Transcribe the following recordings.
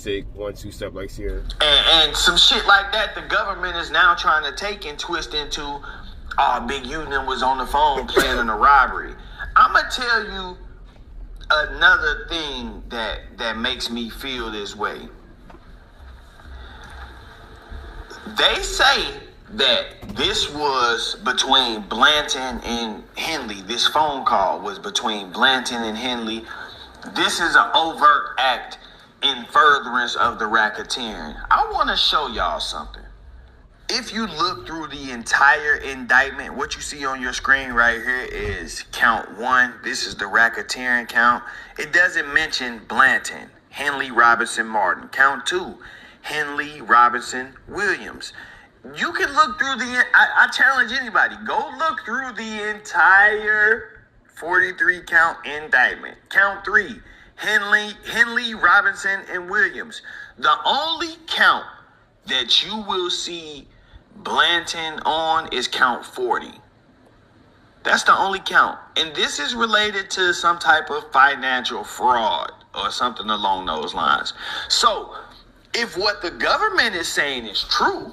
basic 1-2 step like Sierra. And some shit like that, the government is now trying to take and twist into, Big U was on the phone planning a robbery. I'm going to tell you another thing that makes me feel this way. They say that this was between Blanton and Henley. This phone call was between Blanton and Henley. This is an overt act in furtherance of the racketeering. I want to show y'all something. If you look through the entire indictment, what you see on your screen right here is count 1. This is the racketeering count. It doesn't mention Blanton, Henley, Robinson, Martin. Count 2, Henley, Robinson, Williams. You can look through I challenge anybody, go look through the entire 43 count indictment. Count 3, Henley, Robinson, and Williams. The only count that you will see Blanton on is count 40. That's the only count. And this is related to some type of financial fraud or something along those lines. So if what the government is saying is true,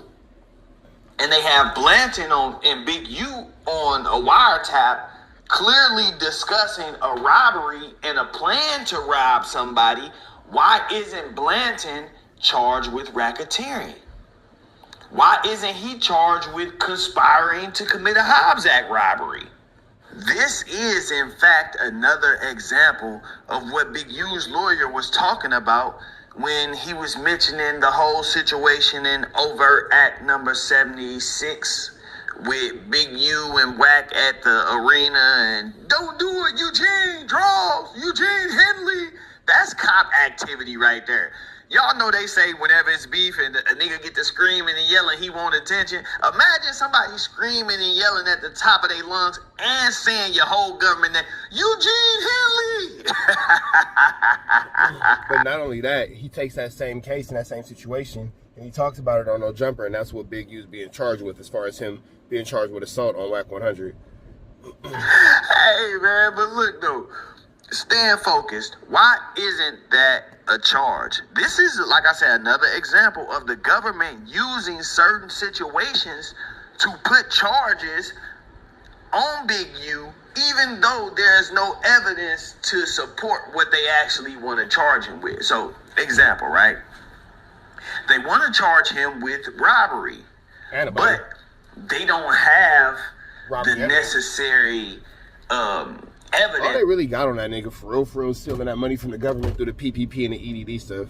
and they have Blanton on and Big U on a wiretap, clearly discussing a robbery and a plan to rob somebody, why isn't Blanton charged with racketeering? Why isn't he charged with conspiring to commit a Hobbs Act robbery? This is, in fact, another example of what Big U's lawyer was talking about when he was mentioning the whole situation in overt act number 76 with Big U and WACK at the arena and don't do it, Eugene, draws, Eugene Henley. That's cop activity right there. Y'all know they say whenever it's beef and a nigga get to screaming and yelling, he want attention. Imagine somebody screaming and yelling at the top of their lungs and saying your whole government name, Eugene Henley. But not only that, he takes that same case and that same situation and he talks about it on No Jumper, and that's what Big U's being charged with as far as him being charged with assault on WACK100. Hey, man, but look, though, staying focused. Why isn't that a charge? This is, like I said, another example of the government using certain situations to put charges on Big U, even though there's no evidence to support what they actually want to charge him with. So, example, right? They want to charge him with robbery, but they don't have the necessary evidence. All they really got on that nigga for real, stealing that money from the government through the PPP and the EDD stuff.